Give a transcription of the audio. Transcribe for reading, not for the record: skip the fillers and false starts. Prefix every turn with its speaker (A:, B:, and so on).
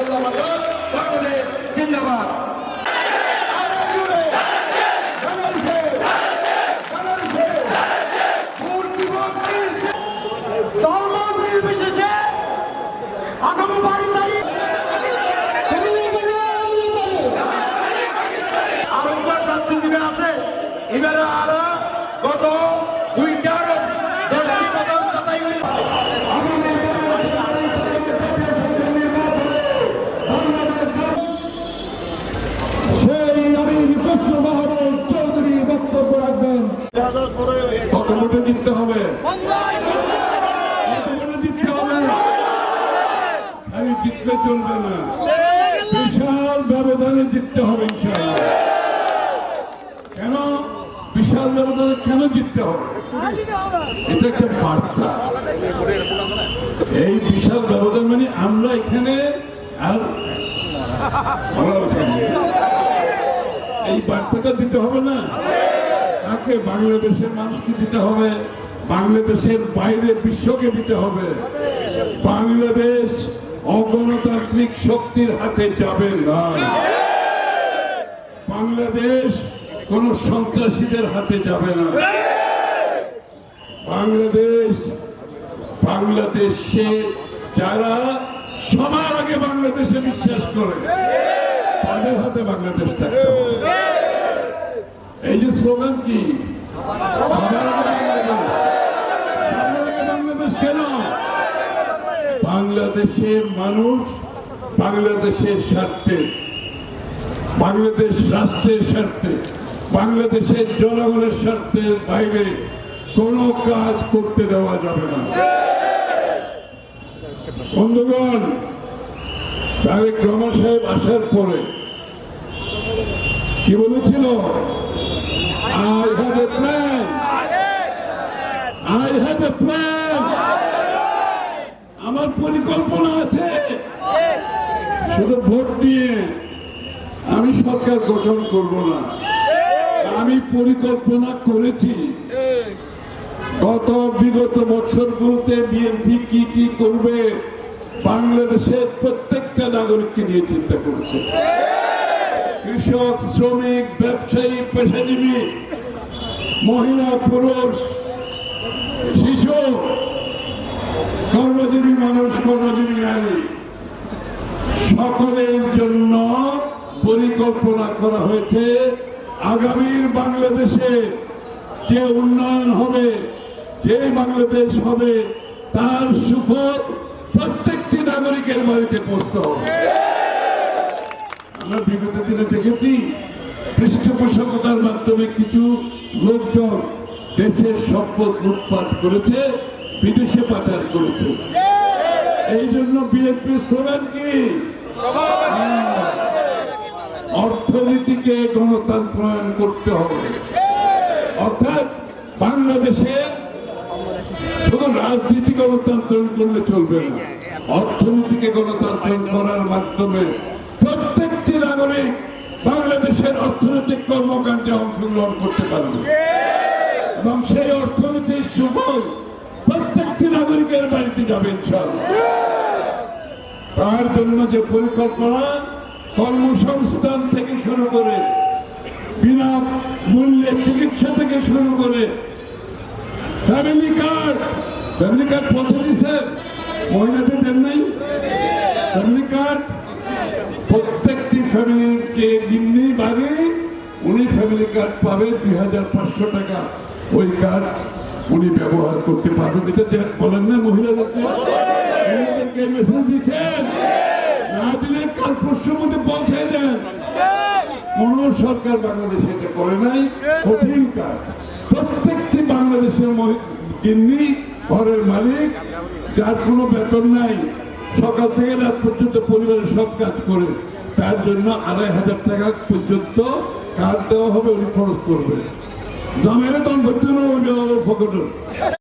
A: বাংলাদেশ জিন্দাবাদ। এবারে আরো গত 2টার 10টি বছর যাচাই করে
B: সেই আমির খসরু মাহমুদ চৌধুরী বক্তব্য রাখবেন। কত ভোটে জিততে হবে? আমি জিতলে চলবে না, বিশাল ব্যবধানে জিততে হবে ইনশাআল্লাহ। কেন বিশাল ব্যবধানে কেন জিততে হবে? এটা একটা বার্তা। এই বিশাল ব্যবধান মানে আমরা এখানে আর এই বার্তাটা দিতে হবে না। তাকে বাংলাদেশের মানুষকে দিতে হবে, বাংলাদেশের বাইরে বিশ্বকে দিতে হবে। বাংলাদেশ অগণতান্ত্রিক শক্তির হাতে যাবে না, বাংলাদেশ কোন সন্ত্রাসীদের হাতে যাবে না। বাংলাদেশে যারা সবার আগে বাংলাদেশে বিশ্বাস করে তাদের হাতে বাংলাদেশ থাকতে হবে। এই যে স্লোগান কি বাংলাদেশ, কেন? বাংলাদেশের মানুষ বাংলাদেশের স্বার্থে, বাংলাদেশ রাষ্ট্রের স্বার্থে, বাংলাদেশের জনগণের স্বার্থের বাইরে কোনো কাজ করতে দেওয়া যাবে না। বন্ধুগণ, তারেক রহমান সাহেব আসার পরে কি বলেছিল? I have a plan. I have a plan. আমার পরিকল্পনা আছে। শুধু ভোট দিয়ে আমি সরকার গঠন করব না, আমি পরিকল্পনা করেছি। বিগত বছরগুলোতে বিএনপি কি কি করবে বাংলাদেশের প্রত্যেকটা নাগরিককে নিয়ে চিন্তা করেছে। কৃষক, শ্রমিক, ব্যবসায়ী, পেশাজীবী, মহিলা, পুরুষ, শিশু, কর্মজীবী মানুষ, কর্মজীবী নারী, সকলের জন্য পরিকল্পনা করা হয়েছে। আগামীর বাংলাদেশে যে উন্নয়ন হবে, যে বাংলাদেশ হবে, তার সুফল প্রত্যেকটি নাগরিকের বাড়িতে পৌঁছতে হবে। আমরা বিগত দিনে দেখেছি পৃষ্ঠপোষকতার মাধ্যমে কিছু লোকজন দেশের সম্পদ লুটপাট করেছে, বিদেশে পাচার করেছে। এই জন্য বিএনপি স্লোগান কি? অর্থনীতিকে গণতন্ত্রায়ন করতে হবে। অর্থাৎ বাংলাদেশে শুধু রাজনীতি গণতন্ত্রায়ন করলে চলবে না, অর্থনীতিকে গণতন্ত্রায়ন করার মাধ্যমে প্রত্যেকটি নাগরিক বাংলাদেশের অর্থনৈতিক কর্মকাণ্ডে অংশগ্রহণ করতে পারবে এবং সেই অর্থনীতির সুফল প্রত্যেকটি নাগরিকের বাড়িতে যাবে ইনশাআল্লাহ। তার জন্য যে পরিকল্পনা, কর্মসংস্থান থেকে শুরু করে বিনা মূল্যে চিকিৎসা থেকে শুরু করে ফ্যামিলি কার্ড পৌঁছে দিয়েছেন, মহিলাদের দেন নাই ফ্যামিলি কার্ড। প্রত্যেকটি ফ্যামিলিকে নিম্নি বাড়ি উনি ফ্যামিলি কার্ড পাবে 2500 টাকা। ওই কার্ড উনি ব্যবহার করতে পারবেন। এটা বলেন না মহিলাদেরকে মেসেজ দিচ্ছেন, না দিলে কাল পরশুর মধ্যে পৌঁছে দেন। কোন সরকার বাংলাদেশে এটা করে নাই। কঠিন কাজ। প্রত্যেকটি বাংলাদেশের গিন্নি, ঘরের মালিক, যার কোনো বেতন নাই, সকাল থেকে রাত পর্যন্ত পরিবারের সব কাজ করে, তার জন্য 2500 টাকা পর্যন্ত কার্ড দেওয়া হবে, উনি খরচ করবে। জামাইরে দাম ভর্তি ফকটের